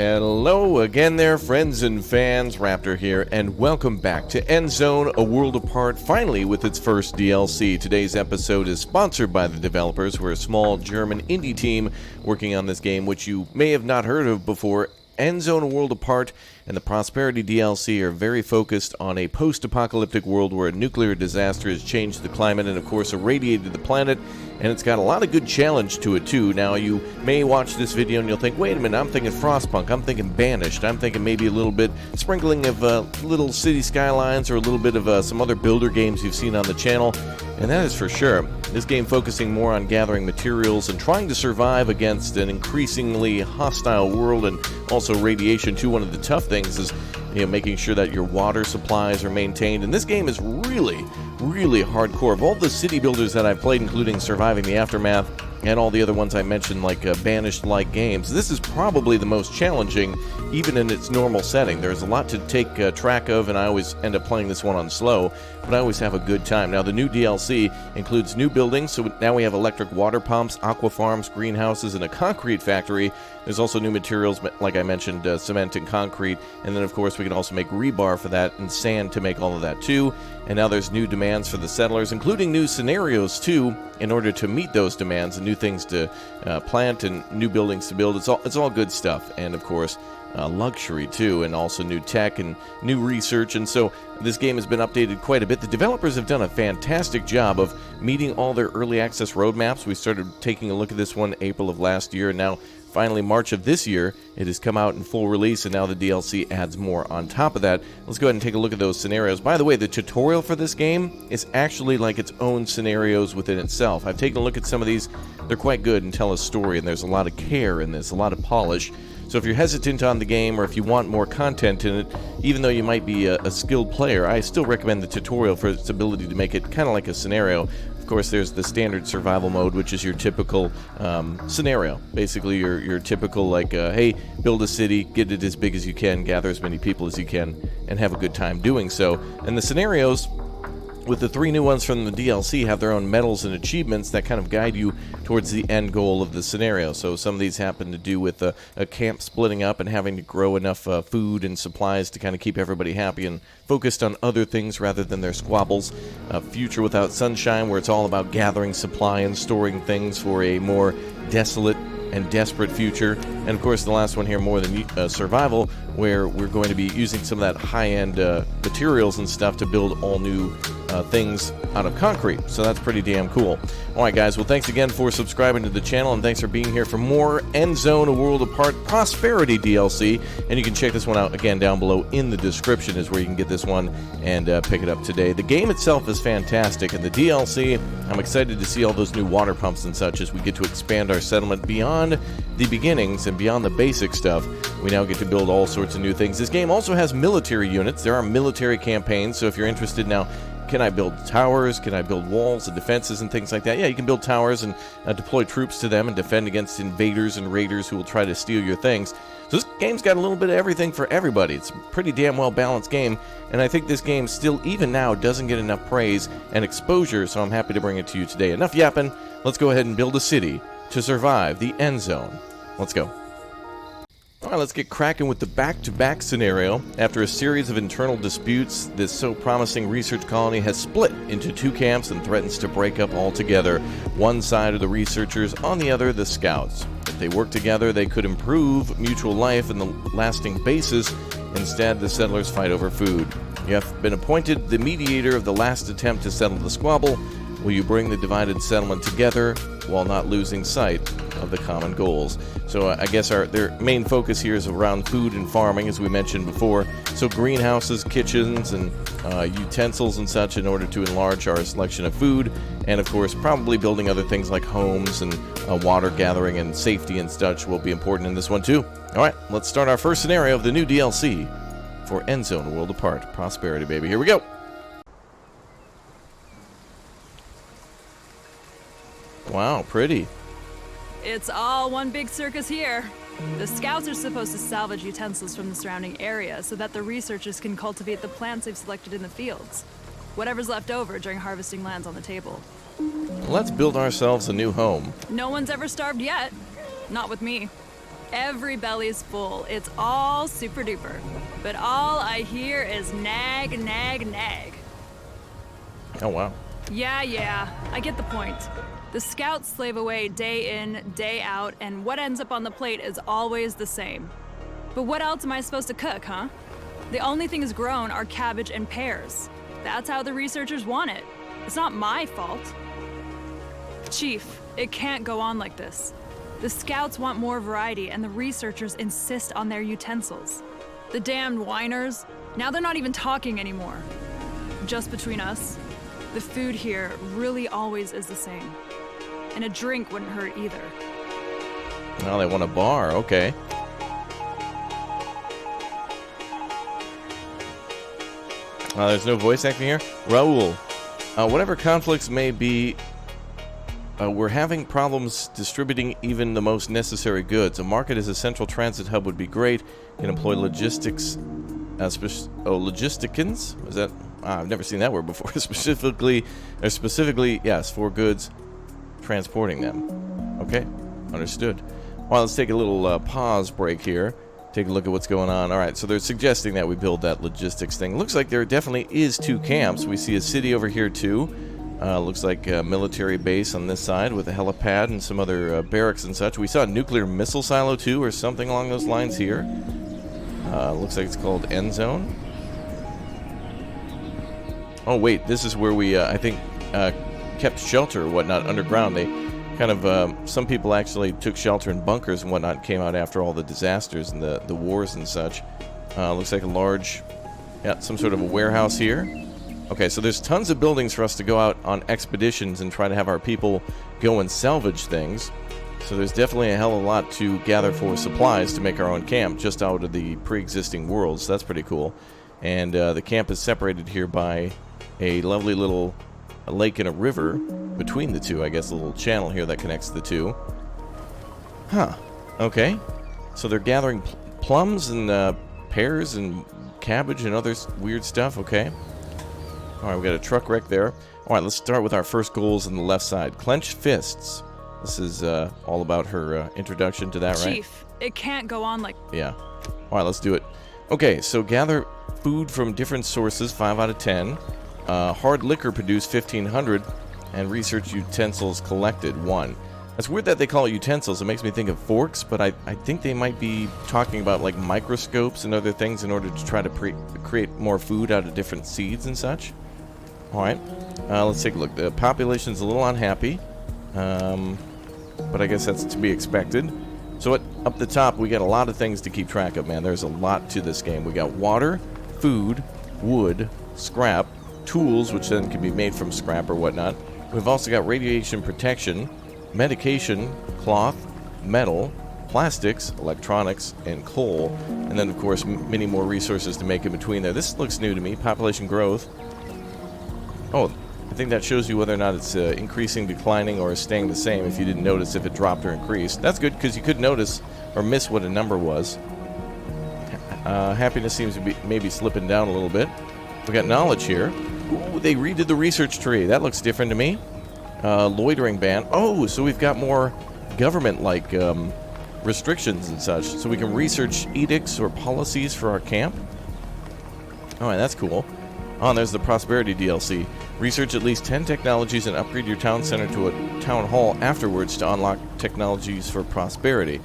Hello again there, friends and fans. Raptor here, and welcome back to Endzone, A World Apart, finally with its first DLC. Today's episode is sponsored by the developers. We're a small German indie team working on this game, which you may have not heard of before. Endzone, A World Apart, and the Prosperity DLC are very focused on a post-apocalyptic world where a nuclear disaster has changed the climate and, of course, irradiated the planet, and it's got a lot of good challenge to it, too. Now, you may watch this video and you'll think, wait a minute, I'm thinking Frostpunk, I'm thinking Banished, I'm thinking maybe a little bit sprinkling of little city skylines or a little bit of some other builder games you've seen on the channel, and that is for sure. This game focusing more on gathering materials and trying to survive against an increasingly hostile world, and also radiation too. One of the tough things is, making sure that your water supplies are maintained. And this game is really, really hardcore. Of all the city builders that I've played, including Surviving the Aftermath and all the other ones I mentioned, like Banished-like games, this is probably the most challenging, even in its normal setting. There's a lot to take track of, and I always end up playing this one on slow, but I always have a good time. Now, the new DLC includes new buildings, so now we have electric water pumps, aqua farms, greenhouses, and a concrete factory. There's also new materials, like I mentioned, cement and concrete, and then, of course, we can also make rebar for that and sand to make all of that, too. And now there's new demands for the settlers, including new scenarios, too, in order to meet those demands, and new things to plant and new buildings to build. It's all good stuff, and, of course, luxury too, and also new tech and new research. And so this game has been updated quite a bit. The developers have done a fantastic job of meeting all their early access roadmaps. We started taking a look at this one April of last year, and now finally March of this year it has come out in full release, and now the DLC adds more on top of that. Let's go ahead and take a look at those scenarios. By the way, the tutorial for this game is actually like its own scenarios within itself. I've taken a look at some of these. They're quite good and tell a story, and there's a lot of care in this, a lot of polish. So if you're hesitant on the game, or if you want more content in it, even though you might be a skilled player, I still recommend the tutorial for its ability to make it kind of like a scenario. Of course, there's the standard survival mode, which is your typical scenario. Basically, your typical, like, hey, build a city, get it as big as you can, gather as many people as you can, and have a good time doing so. And the scenarios, with the 3 new ones from the DLC, have their own medals and achievements that kind of guide you towards the end goal of the scenario. So some of these happen to do with a camp splitting up and having to grow enough food and supplies to kind of keep everybody happy and focused on other things rather than their squabbles. Future Without Sunshine, where it's all about gathering supply and storing things for a more desolate and desperate future. And of course the last one here, More Than Survival, where we're going to be using some of that high-end materials and stuff to build all new things out of concrete. So that's pretty damn cool. Alright guys, well thanks again for subscribing to the channel, and thanks for being here for more Endzone, A World Apart Prosperity DLC. And you can check this one out again down below in the description is where you can get this one and pick it up today. The game itself is fantastic, and the DLC, I'm excited to see all those new water pumps and such as we get to expand our settlement beyond the beginnings and beyond the basic stuff. We now get to build all sorts of new things. This game also has military units. There are military campaigns, so if you're interested now, can I build towers? Can I build walls and defenses and things like that? Yeah, you can build towers and deploy troops to them and defend against invaders and raiders who will try to steal your things. So this game's got a little bit of everything for everybody. It's a pretty damn well-balanced game, and I think this game still, even now, doesn't get enough praise and exposure, so I'm happy to bring it to you today. Enough yapping. Let's go ahead and build a city to survive the Endzone. Let's go. Alright, let's get cracking with the back-to-back scenario. After a series of internal disputes, this so promising research colony has split into 2 camps and threatens to break up altogether. One side are the researchers, on the other the scouts. If they work together, they could improve mutual life and the lasting basis. Instead, the settlers fight over food. You have been appointed the mediator of the last attempt to settle the squabble. Will you bring the divided settlement together while not losing sight of the common goals? So I guess their main focus here is around food and farming, as we mentioned before. So greenhouses, kitchens, and utensils and such in order to enlarge our selection of food. And of course, probably building other things like homes and water gathering and safety and such will be important in this one too. Alright, let's start our first scenario of the new DLC for Endzone, A World Apart. Prosperity, baby. Here we go. Wow, pretty. It's all one big circus here. The scouts are supposed to salvage utensils from the surrounding area so that the researchers can cultivate the plants they've selected in the fields. Whatever's left over during harvesting lands on the table. Let's build ourselves a new home. No one's ever starved yet. Not with me. Every belly's full. It's all super duper. But all I hear is nag, nag, nag. Oh, wow. Yeah, I get the point. The scouts slave away day in, day out, and what ends up on the plate is always the same. But what else am I supposed to cook, huh? The only things grown are cabbage and pears. That's how the researchers want it. It's not my fault. Chief, it can't go on like this. The scouts want more variety, and the researchers insist on their utensils. The damned whiners, now they're not even talking anymore. Just between us, the food here really always is the same. And a drink wouldn't hurt either. Well, they want a bar, okay. There's no voice acting here. Raul, whatever conflicts may be, we're having problems distributing even the most necessary goods. A market as a central transit hub would be great. Can employ logistics. Logisticans? Is that? I've never seen that word before. specifically, yes, for goods, transporting them. Okay, understood. Well, let's take a little pause break here. Take a look at what's going on. All right, so they're suggesting that we build that logistics thing. Looks like there definitely is 2 camps. We see a city over here too. Looks like a military base on this side with a helipad and some other barracks and such. We saw a nuclear missile silo too, or something along those lines here. Looks like it's called Endzone. Oh wait, this is where we, I think, kept shelter or whatnot underground. They kind of, some people actually took shelter in bunkers and whatnot, came out after all the disasters and the wars and such. Looks like a large, some sort of a warehouse here. Okay, so there's tons of buildings for us to go out on expeditions and try to have our people go and salvage things. So there's definitely a hell of a lot to gather for supplies to make our own camp just out of the pre-existing world, so that's pretty cool. And the camp is separated here by a lovely little lake and a river between the two. I guess a little channel here that connects the two. Huh. Okay. So they're gathering plums and pears and cabbage and other weird stuff. Okay. All right, we got a truck wreck there. All right, let's start with our first goals on the left side. Clenched fists. This is all about her introduction to that, right? Chief, it can't go on like... Yeah. All right, let's do it. Okay, so gather food from different sources, 5 out of 10. Hard liquor produced, 1,500. And research utensils collected, 1. It's weird that they call it utensils. It makes me think of forks, but I think they might be talking about like microscopes and other things in order to try to create more food out of different seeds and such. All right, let's take a look. The population's a little unhappy, but I guess that's to be expected. So up the top, we got a lot of things to keep track of, man. There's a lot to this game. We got water, food, wood, scrap, tools, which then can be made from scrap or whatnot. We've also got radiation protection, medication, cloth, metal, plastics, electronics, and coal. And then, of course, many more resources to make in between there. This looks new to me. Population growth. Oh, I think that shows you whether or not it's increasing, declining, or staying the same if you didn't notice if it dropped or increased. That's good because you could notice or miss what a number was. Happiness seems to be maybe slipping down a little bit. We got knowledge here. Ooh, they redid the research tree. That looks different to me. Loitering ban. Oh, so we've got more government-like restrictions and such. So we can research edicts or policies for our camp. All right, that's cool. Oh, and there's the Prosperity DLC. Research at least 10 technologies and upgrade your town center to a town hall afterwards to unlock technologies for prosperity.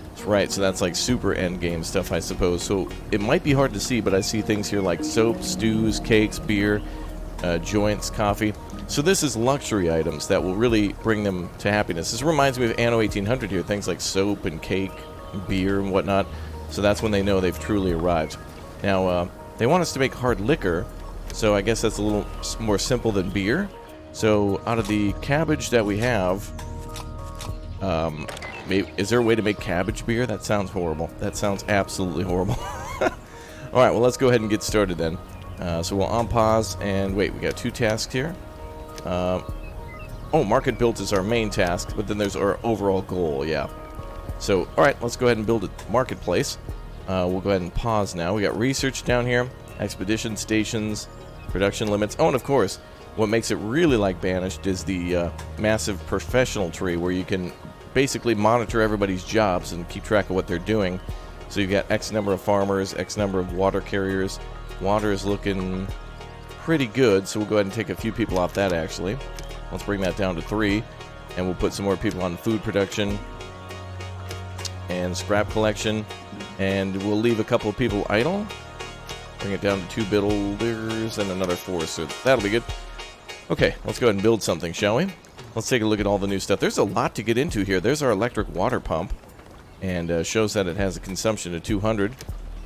That's right, so that's like super endgame stuff, I suppose. So it might be hard to see, but I see things here like soap, stews, cakes, beer, joints, coffee. So this is luxury items that will really bring them to happiness. This reminds me of Anno 1800 here, things like soap and cake, and beer and whatnot. So that's when they know they've truly arrived. Now, they want us to make hard liquor, so I guess that's a little more simple than beer. So out of the cabbage that we have, is there a way to make cabbage beer? That sounds horrible. That sounds absolutely horrible. All right, well, let's go ahead and get started then. So we'll on pause and wait. We got 2 tasks here. Market build is our main task, but then there's our overall goal, yeah. So, all right, let's go ahead and build a marketplace. We'll go ahead and pause now. We got research down here, expedition stations, production limits. Oh, and of course, what makes it really like Banished is the massive professional tree where you can basically monitor everybody's jobs and keep track of what they're doing. So you've got X number of farmers, X number of water carriers. Water is looking pretty good, so we'll go ahead and take a few people off that, actually. Let's bring that down to 3, and we'll put some more people on food production and scrap collection, and we'll leave a couple of people idle. Bring it down to 2 builders and another 4, so that'll be good. Okay, let's go ahead and build something, shall we? Let's take a look at all the new stuff. There's a lot to get into here. There's our electric water pump, and shows that it has a consumption of 200.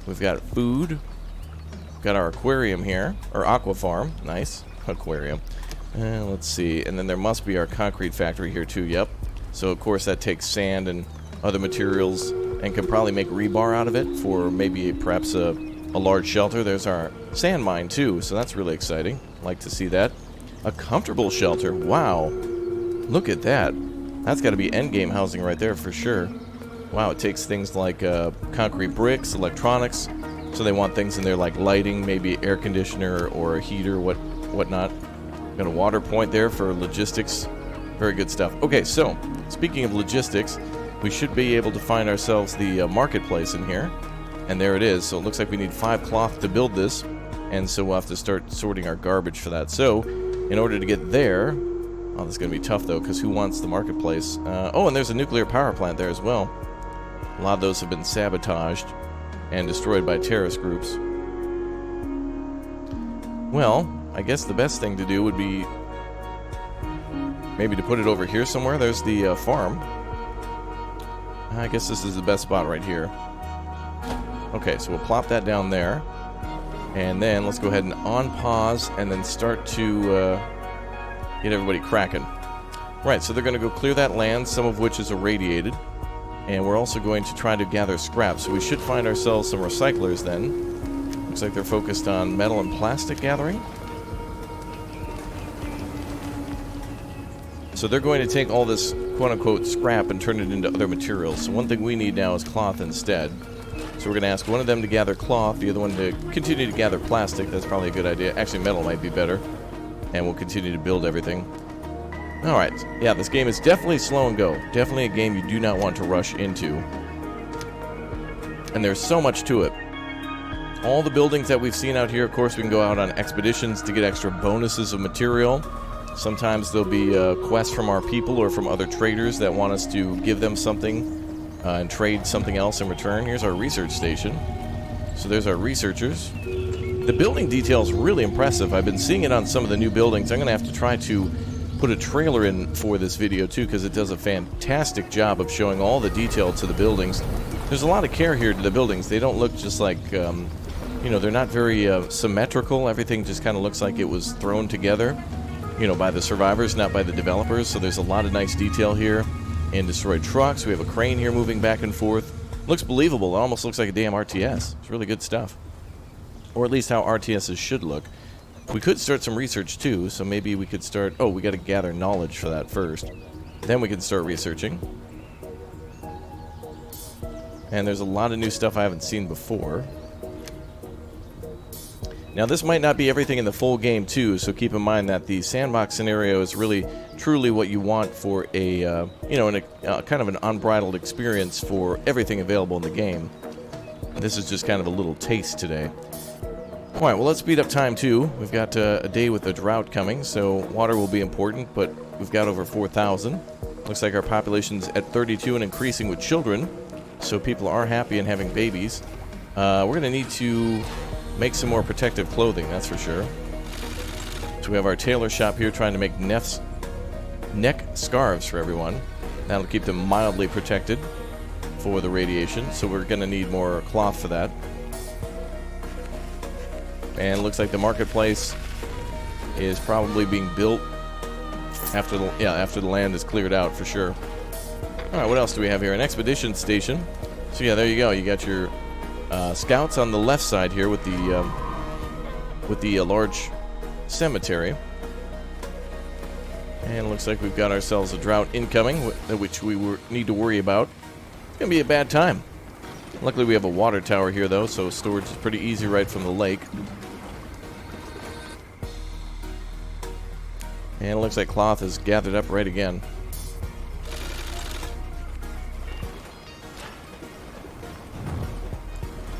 We've got food. We've got our aquarium here, or aqua farm. Nice. Aquarium. Let's see. And then there must be our concrete factory here, too. Yep. So, of course, that takes sand and other materials and can probably make rebar out of it for maybe perhaps a large shelter. There's our sand mine, too, so that's really exciting. Like to see that. A comfortable shelter. Wow. Look at that. That's got to be endgame housing right there for sure. Wow, it takes things like concrete bricks, electronics, so they want things in there like lighting, maybe air conditioner or a heater, whatnot. Got a water point there for logistics. Very good stuff. Okay, so speaking of logistics, we should be able to find ourselves the marketplace in here. And there it is. So it looks like we need 5 cloth to build this. And so we'll have to start sorting our garbage for that. So in order to get there... Oh, this is going to be tough, though, because who wants the marketplace? Oh, and there's a nuclear power plant there as well. A lot of those have been sabotaged and destroyed by terrorist groups. Well, I guess the best thing to do would be maybe to put it over here somewhere. There's the farm. I guess this is the best spot right here. Okay, so we'll plop that down there. And then let's go ahead and on-pause and then start to get everybody cracking. Right, so they're going to go clear that land, some of which is irradiated. And we're also going to try to gather scrap. So we should find ourselves some recyclers then. Looks like they're focused on metal and plastic gathering. So they're going to take all this quote-unquote scrap and turn it into other materials. So one thing we need now is cloth instead. So we're going to ask one of them to gather cloth, the other one to continue to gather plastic. That's probably a good idea. Actually, metal might be better. And we'll continue to build everything. Alright, yeah, this game is definitely slow and go. Definitely a game you do not want to rush into. And there's so much to it. All the buildings that we've seen out here, of course, we can go out on expeditions to get extra bonuses of material. Sometimes there'll be quests from our people or from other traders that want us to give them something and trade something else in return. Here's our research station. So there's our researchers. The building detail is really impressive. I've been seeing it on some of the new buildings. I'm going to have to try to put a trailer in for this video too, because it does a fantastic job of showing all the detail to the buildings. There's a lot of care here to the buildings. They don't look just like, you know, they're not very symmetrical. Everything just kind of looks like it was thrown together, you know, by the survivors, not by the developers. So there's a lot of nice detail here. And destroyed trucks. We have a crane here moving back and forth. Looks believable. It almost looks like a damn RTS. It's really good stuff. Or at least how RTSs should look. We could start some research too, so maybe we could start... Oh, we got to gather knowledge for that first. Then we can start researching. And there's a lot of new stuff I haven't seen before. Now, this might not be everything in the full game too, so keep in mind that the sandbox scenario is really, truly what you want for a, you know, kind of an unbridled experience for everything available in the game. This is just kind of a little taste today. Alright, well, let's speed up time too. We've got a day with a drought coming, so water will be important, but we've got over 4,000. Looks like our population's at 32 and increasing with children, so people are happy and having babies. We're going to need to make some more protective clothing, that's for sure. So we have our tailor shop here trying to make neck scarves for everyone. That'll keep them mildly protected for the radiation, so we're going to need more cloth for that. And it looks like the marketplace is probably being built after the land is cleared out for sure. Alright, what else do we have here? An expedition station. So yeah, there you go. You got your scouts on the left side here with the large cemetery. And it looks like we've got ourselves a drought incoming, which we need to worry about. It's going to be a bad time. Luckily we have a water tower here though, so storage is pretty easy right from the lake. And it looks like cloth is gathered up right again.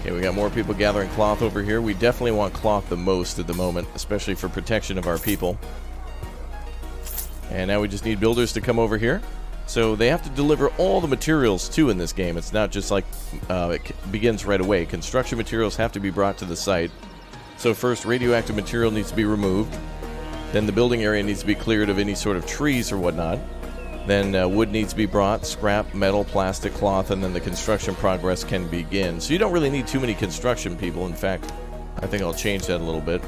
Okay, we got more people gathering cloth over here. We definitely want cloth the most at the moment, especially for protection of our people. And now we just need builders to come over here. So they have to deliver all the materials too in this game. It's not just like it begins right away. Construction materials have to be brought to the site. So first, radioactive material needs to be removed. Then the building area needs to be cleared of any sort of trees or whatnot. Then wood needs to be brought, scrap, metal, plastic, cloth, and then the construction progress can begin. So you don't really need too many construction people. In fact, I think I'll change that a little bit.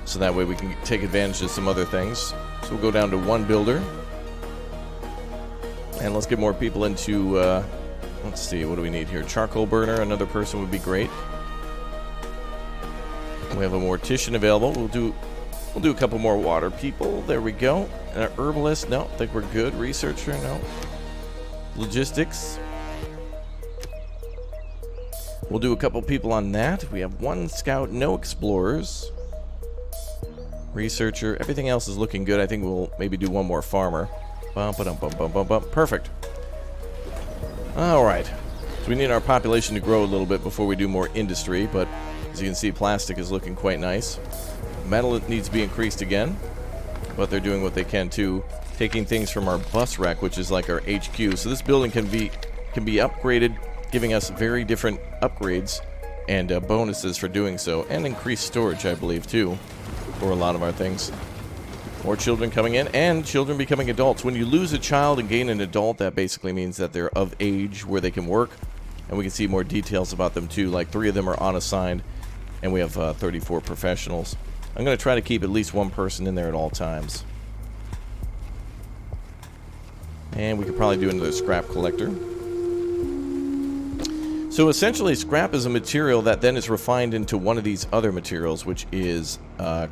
So that way we can take advantage of some other things. So we'll go down to one builder. And let's get more people into, let's see, what do we need here? Charcoal burner, another person would be great. We have a mortician available. We'll do a couple more water people. There we go. And an herbalist. No, I think we're good. Researcher. No. Logistics. We'll do a couple people on that. We have one scout, no explorers. Researcher. Everything else is looking good. I think we'll maybe do one more farmer. Perfect. All right. So we need our population to grow a little bit before we do more industry, but as you can see, plastic is looking quite nice. Metal needs to be increased again, but they're doing what they can too, taking things from our bus rack, which is like our HQ. So this building can be upgraded, giving us very different upgrades and bonuses for doing so, and increased storage, I believe, too, for a lot of our things. More children coming in, and children becoming adults. When you lose a child and gain an adult, that basically means that they're of age where they can work, and we can see more details about them too. Like 3 of them are unassigned, and we have 34 professionals. I'm going to try to keep at least one person in there at all times. And we could probably do another scrap collector. So essentially, scrap is a material that then is refined into one of these other materials, which is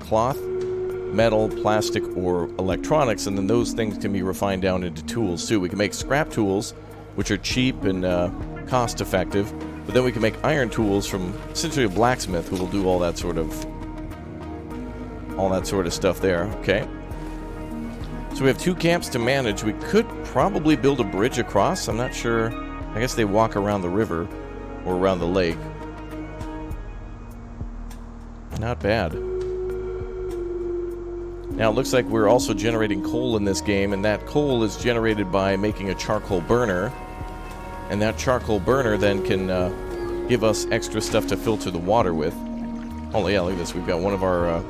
cloth, metal, plastic, or electronics, and then those things can be refined down into tools too. We can make scrap tools, which are cheap and cost-effective, but then we can make iron tools from essentially a blacksmith who will do all that sort of stuff there. Okay. So we have 2 camps to manage. We could probably build a bridge across. I'm not sure. I guess they walk around the river or around the lake. Not bad. Now it looks like we're also generating coal in this game, and that coal is generated by making a charcoal burner. And that charcoal burner then can give us extra stuff to filter the water with. Oh yeah, look at this. We've got one of our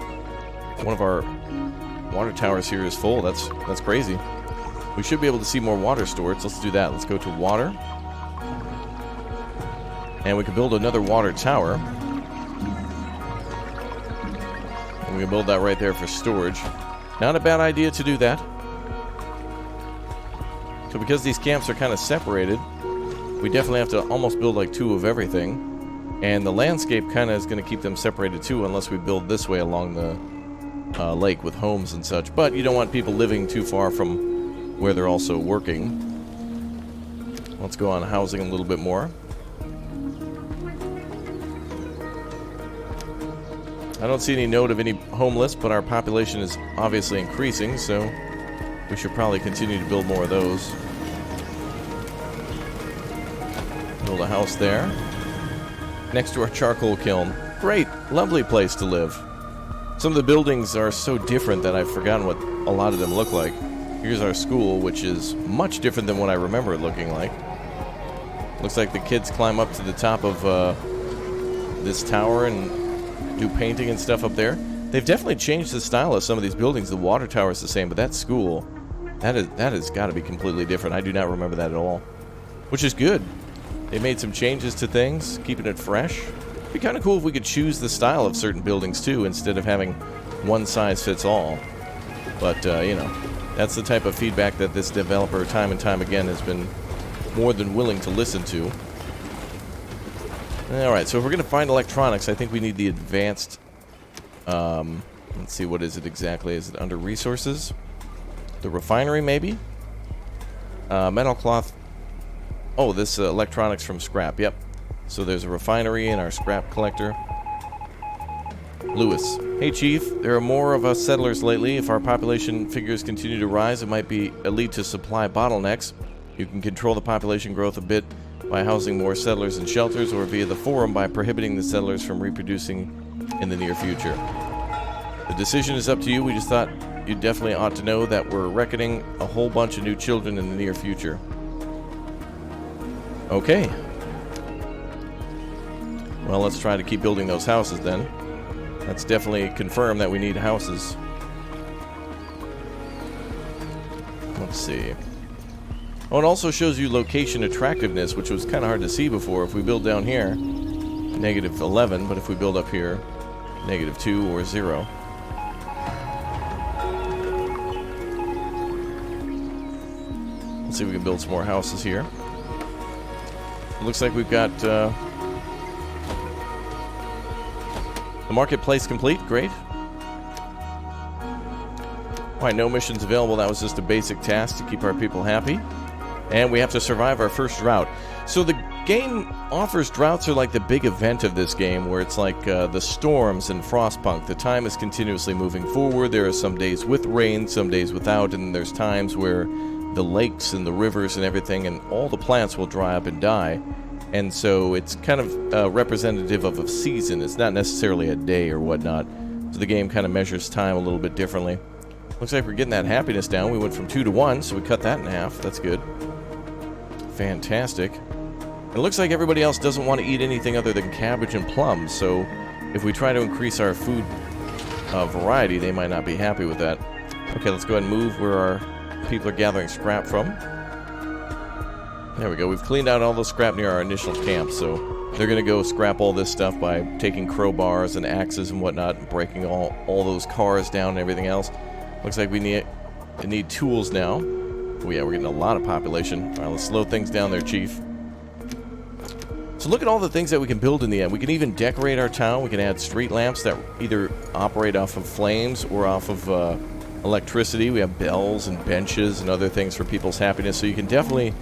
water towers here is full. That's crazy. We should be able to see more water storage. Let's do that. Let's go to water. And we can build another water tower. And we can build that right there for storage. Not a bad idea to do that. So because these camps are kind of separated, we definitely have to almost build like 2 of everything. And the landscape kind of is going to keep them separated too, unless we build this way along the lake with homes and such. But you don't want people living too far from where they're also working. Let's go on housing a little bit more. I don't see any note of any homeless, but our population is obviously increasing, so we should probably continue to build more of those. Build a house there. Next to our charcoal kiln. Great, lovely place to live. Some of the buildings are so different that I've forgotten what a lot of them look like. Here's our school, which is much different than what I remember it looking like. Looks like the kids climb up to the top of this tower and do painting and stuff up there. They've definitely changed the style of some of these buildings. The water tower is the same, but that school, that has got to be completely different. I do not remember that at all, which is good. They made some changes to things, keeping it fresh. It'd be kind of cool if we could choose the style of certain buildings too, instead of having one size fits all. But you know, that's the type of feedback that this developer time and time again has been more than willing to listen to. Alright, so if we're going to find electronics, I think we need the advanced... let's see, what is it exactly? Is it under resources? The refinery, maybe? Metal cloth... Oh, this electronics from scrap, yep. So there's a refinery and our scrap collector. Lewis. Hey, Chief. There are more of us settlers lately. If our population figures continue to rise, it might lead to supply bottlenecks. You can control the population growth a bit by housing more settlers and shelters, or via the forum by prohibiting the settlers from reproducing in the near future. The decision is up to you. We just thought you definitely ought to know that we're reckoning a whole bunch of new children in the near future. Okay. Well, let's try to keep building those houses then. That's definitely confirmed that we need houses. Let's see. Oh, it also shows you location attractiveness, which was kind of hard to see before. If we build down here, -11, but if we build up here, -2 or 0. Let's see if we can build some more houses here. It looks like we've got the marketplace complete. Great. Alright, no missions available. That was just a basic task to keep our people happy. And we have to survive our first drought. So the game offers droughts are like the big event of this game, where it's like the storms and Frostpunk. The time is continuously moving forward. There are some days with rain, some days without, and there's times where the lakes and the rivers and everything and all the plants will dry up and die. And so it's kind of representative of a season. It's not necessarily a day or whatnot. So the game kind of measures time a little bit differently. Looks like we're getting that happiness down. We went from 2 to 1, so we cut that in half. That's good. Fantastic. It looks like everybody else doesn't want to eat anything other than cabbage and plums, so if we try to increase our food variety, they might not be happy with that. Okay, let's go ahead and move where our people are gathering scrap from. There we go. We've cleaned out all the scrap near our initial camp, so they're going to go scrap all this stuff by taking crowbars and axes and whatnot, and breaking all those cars down and everything else. Looks like we need tools now. Oh yeah, we're getting a lot of population. All right, let's slow things down there, Chief. So look at all the things that we can build in the end. We can even decorate our town. We can add street lamps that either operate off of flames or off of electricity. We have bells and benches and other things for people's happiness. So you can definitely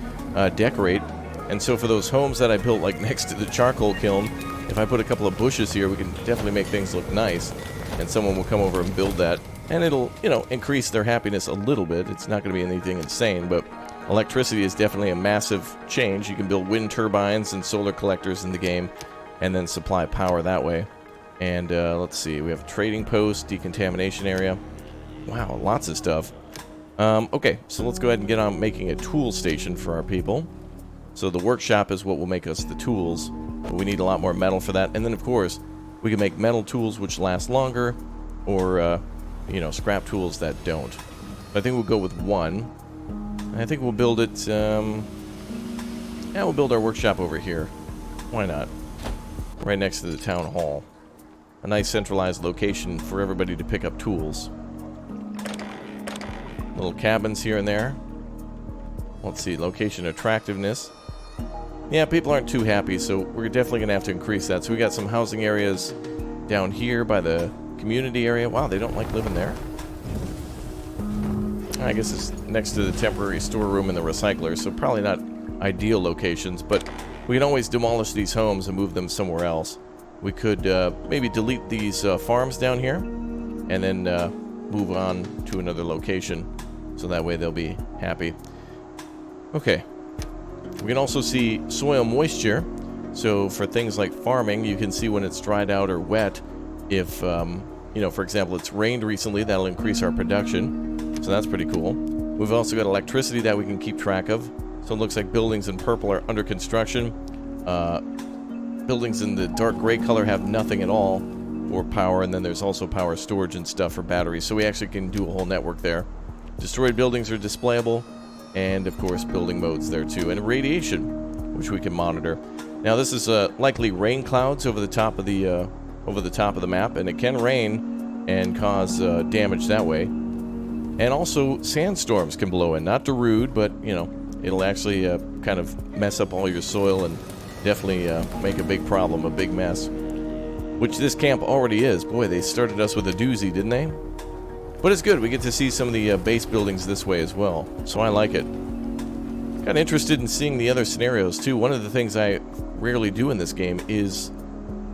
decorate. And so for those homes that I built like next to the charcoal kiln, if I put a couple of bushes here, we can definitely make things look nice. And someone will come over and build that. And it'll, increase their happiness a little bit. It's not going to be anything insane, but electricity is definitely a massive change. You can build wind turbines and solar collectors in the game and then supply power that way. And let's see, we have a trading post, decontamination area. Wow, lots of stuff. Okay, so let's go ahead and get on making a tool station for our people. So the workshop is what will make us the tools, but we need a lot more metal for that. And then, of course, we can make metal tools which last longer, or scrap tools that don't. I think we'll go with 1. I think we'll build it, we'll build our workshop over here. Why not? Right next to the town hall. A nice centralized location for everybody to pick up tools. Little cabins here and there. Let's see, location attractiveness. Yeah, people aren't too happy, so we're definitely going to have to increase that. So we got some housing areas down here by the community area. Wow, they don't like living there. I guess it's next to the temporary storeroom and the recycler, so probably not ideal locations, but we can always demolish these homes and move them somewhere else. We could maybe delete these farms down here and then move on to another location, so that way they'll be happy. Okay. We can also see soil moisture, so for things like farming, you can see when it's dried out or wet. If, for example, it's rained recently, that'll increase our production. So that's pretty cool. We've also got electricity that we can keep track of. So it looks like buildings in purple are under construction. Buildings in the dark gray color have nothing at all for power. And then there's also power storage and stuff for batteries. So we actually can do a whole network there. Destroyed buildings are displayable. And, of course, building modes there, too. And radiation, which we can monitor. Now, this is likely rain clouds over the top of the map, and it can rain and cause damage that way. And also, sandstorms can blow in. Not Darude, but, it'll actually kind of mess up all your soil and definitely make a big problem, a big mess. Which this camp already is. Boy, they started us with a doozy, didn't they? But it's good. We get to see some of the base buildings this way as well. So I like it. Kind of interested in seeing the other scenarios, too. One of the things I rarely do in this game is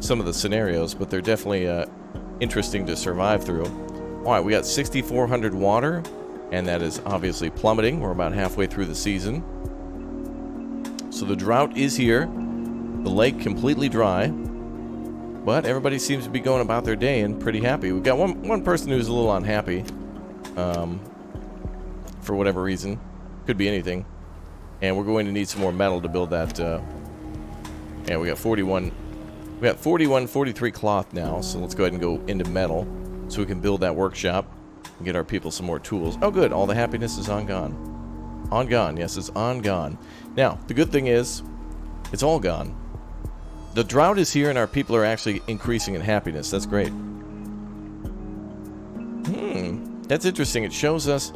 some of the scenarios, but they're definitely interesting to survive through. All right, we got 6,400 water, and that is obviously plummeting. We're about halfway through the season. So the drought is here. The lake completely dry. But everybody seems to be going about their day and pretty happy. We've got one person who's a little unhappy. For whatever reason. Could be anything. And we're going to need some more metal to build that. Yeah, we got 41. We got 43 cloth now. So let's go ahead and go into metal. So we can build that workshop. And get our people some more tools. Oh good, all the happiness is on gone. On gone, yes, it's on gone. Now, the good thing is, it's all gone. The drought is here and our people are actually increasing in happiness. That's great. That's interesting. It shows us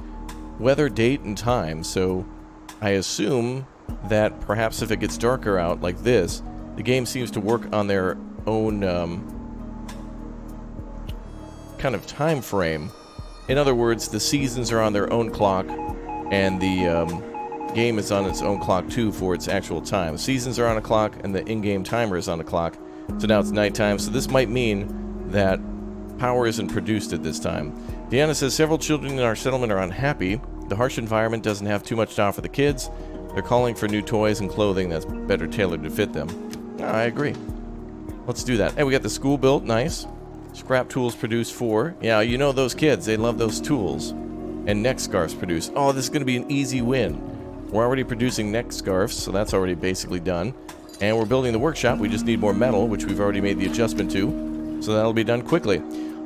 weather, date, and time. So I assume that perhaps if it gets darker out like this, the game seems to work on their own kind of time frame. In other words, the seasons are on their own clock, and the game is on its own clock too for its actual time. Seasons are on a clock, and the in-game timer is on a clock. So now it's nighttime. So this might mean that power isn't produced at this time. Deanna says several children in our settlement are unhappy. The harsh environment doesn't have too much to offer the kids. They're calling for new toys and clothing that's better tailored to fit them. I agree. Let's do that. Hey, we got the school built. Nice. Scrap tools produce 4. Yeah, you know those kids. They love those tools. And neck scarves produce. Oh, this is going to be an easy win. We're already producing neck scarves, so that's already basically done. And we're building the workshop. We just need more metal, which we've already made the adjustment to. So that'll be done quickly.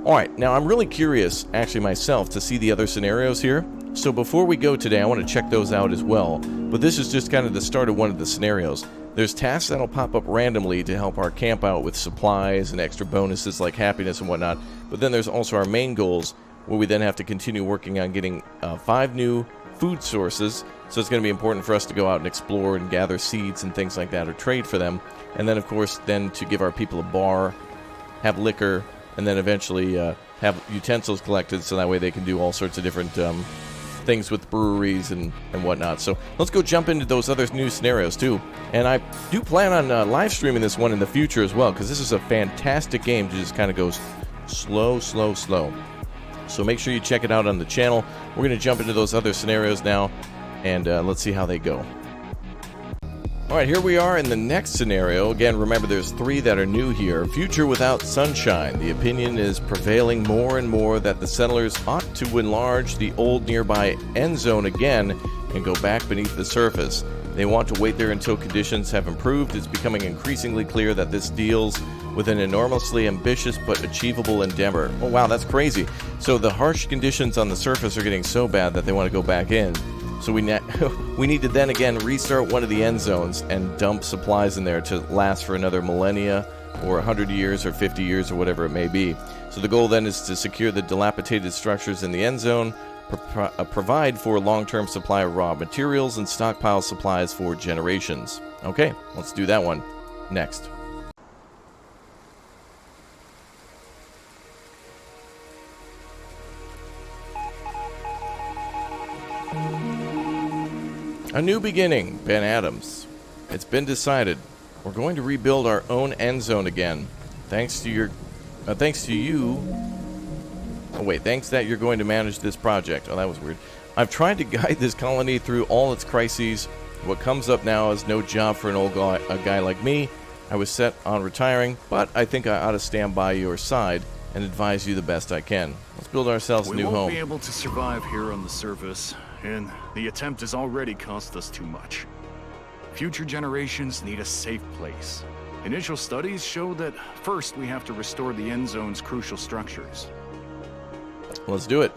Alright, now I'm really curious, actually myself, to see the other scenarios here. So before we go today, I want to check those out as well. But this is just kind of the start of one of the scenarios. There's tasks that'll pop up randomly to help our camp out with supplies and extra bonuses like happiness and whatnot. But then there's also our main goals, where we then have to continue working on getting 5 new food sources. So it's going to be important for us to go out and explore and gather seeds and things like that, or trade for them. And then, of course, then to give our people a bar, have liquor, and then eventually have utensils collected so that way they can do all sorts of different things with breweries and whatnot. So let's go jump into those other new scenarios too. And I do plan on live streaming this one in the future as well, because this is a fantastic game to just kind of go slow. So make sure you check it out on the channel. We're going to jump into those other scenarios now, and let's see how they go. Alright, here we are in the next scenario. Again, remember there's 3 that are new here. Future without sunshine. The opinion is prevailing more and more that the settlers ought to enlarge the old nearby Endzone again and go back beneath the surface. They want to wait there until conditions have improved. It's becoming increasingly clear that this deals with an enormously ambitious but achievable endeavor. Oh wow, that's crazy. So the harsh conditions on the surface are getting so bad that they want to go back in. So we need to then again restart one of the end zones and dump supplies in there to last for another millennia or 100 years or 50 years or whatever it may be. So the goal then is to secure the dilapidated structures in the end zone, provide for long-term supply of raw materials, and stockpile supplies for generations. Okay, let's do that one next. A new beginning, Ben Adams. It's been decided. We're going to rebuild our own end zone again. Thanks to you. Oh wait, thanks that you're going to manage this project. Oh, that was weird. I've tried to guide this colony through all its crises. What comes up now is no job for a guy like me. I was set on retiring, but I think I ought to stand by your side and advise you the best I can. Let's build ourselves a new home. We won't be able to survive here on the surface, and the attempt has already cost us too much. Future generations need a safe place. Initial studies show that first we have to restore the end zone's crucial structures. Let's do it.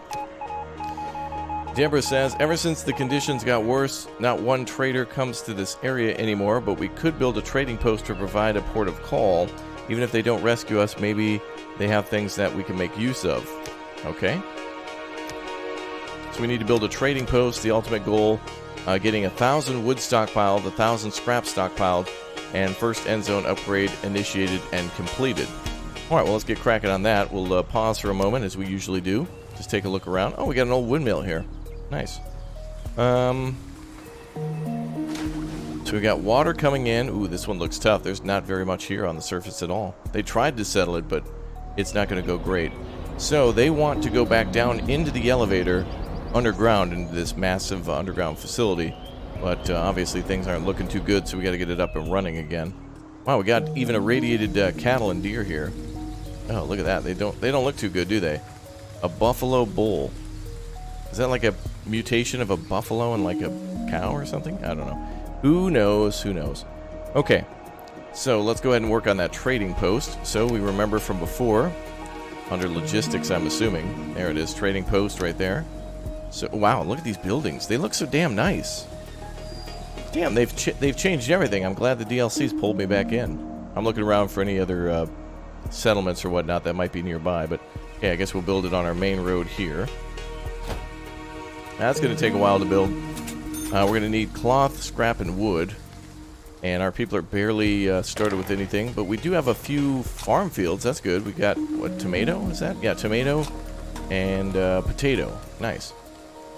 Deborah says, ever since the conditions got worse, not one trader comes to this area anymore, but we could build a trading post to provide a port of call. Even if they don't rescue us, maybe they have things that we can make use of. Okay. So we need to build a trading post. The ultimate goal, getting 1,000 wood stockpiled, 1,000 scrap stockpiled, and first end zone upgrade initiated and completed. Alright, well let's get cracking on that. We'll pause for a moment as we usually do. Just take a look around. Oh, we got an old windmill here. Nice. So we got water coming in. Ooh, this one looks tough. There's not very much here on the surface at all. They tried to settle it, but it's not going to go great. So they want to go back down into the elevator underground into this massive underground facility. But obviously things aren't looking too good, so we got to get it up and running again. Wow, we got even irradiated cattle and deer here. Oh, look at that. They don't look too good, do they? A buffalo bull. Is that like a mutation of a buffalo and like a cow or something? I don't know. Who knows? Who knows? Okay. So let's go ahead and work on that trading post. So we remember from before, under logistics, I'm assuming. There it is, trading post right there. So wow, look at these buildings. They look so damn nice. Damn, they've changed everything. I'm glad the DLC's pulled me back in. I'm looking around for any other settlements or whatnot that might be nearby, but okay, I guess we'll build it on our main road here. That's going to take a while to build. We're going to need cloth, scrap, and wood. And our people are barely started with anything, but we do have a few farm fields. That's good. We got, what, tomato? Is that? Yeah, tomato and potato. Nice.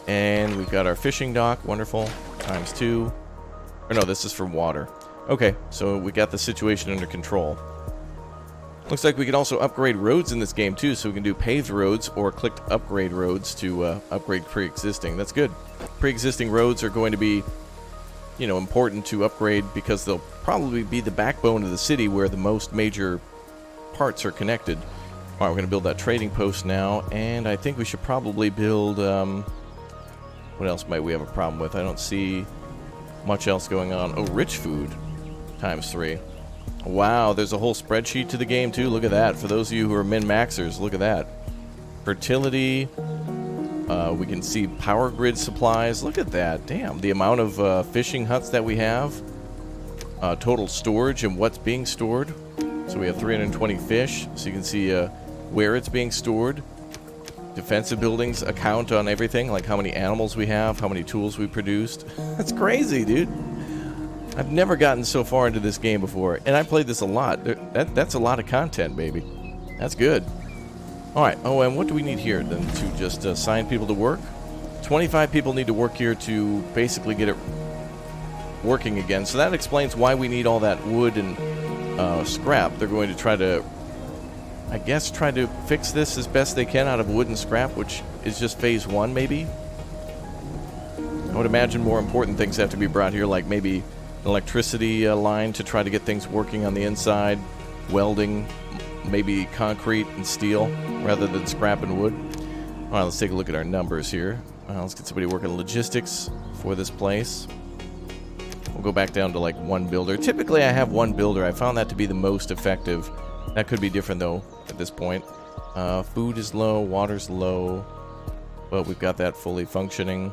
And we've got our fishing dock. Wonderful. ×2. Or no, this is for water. Okay, so we got the situation under control. Looks like we can also upgrade roads in this game too, so we can do paved roads or clicked upgrade roads to upgrade pre-existing. That's good. Pre-existing roads are going to be, you know, important to upgrade because they'll probably be the backbone of the city where the most major parts are connected. All right, we're going to build that trading post now, and I think we should probably build, what else might we have a problem with? I don't see much else going on. Oh, rich food ×3. Wow, there's a whole spreadsheet to the game too. Look at that. For those of you who are min-maxers, look at that. Fertility. We can see power grid supplies. Look at that. Damn, the amount of fishing huts that we have. Total storage and what's being stored. So we have 320 fish, so you can see where it's being stored. Defensive buildings account on everything, like how many animals we have, how many tools we produced. That's crazy, dude. I've never gotten so far into this game before, and I played this a lot. That's a lot of content, baby. That's good. Alright, oh, and what do we need here, then, to just assign people to work? 25 people need to work here to basically get it working again, so that explains why we need all that wood and scrap. They're going to try to, I guess, try to fix this as best they can out of wood and scrap, which is just phase 1, maybe? I would imagine more important things have to be brought here, like maybe an electricity line to try to get things working on the inside, welding, maybe concrete and steel rather than scrap and wood. All right, let's take a look at our numbers here. Let's get somebody working logistics for this place. We'll go back down to like one builder. Typically, I have one builder. I found that to be the most effective. That could be different, though, at this point. Food is low, water's low, but we've got that fully functioning.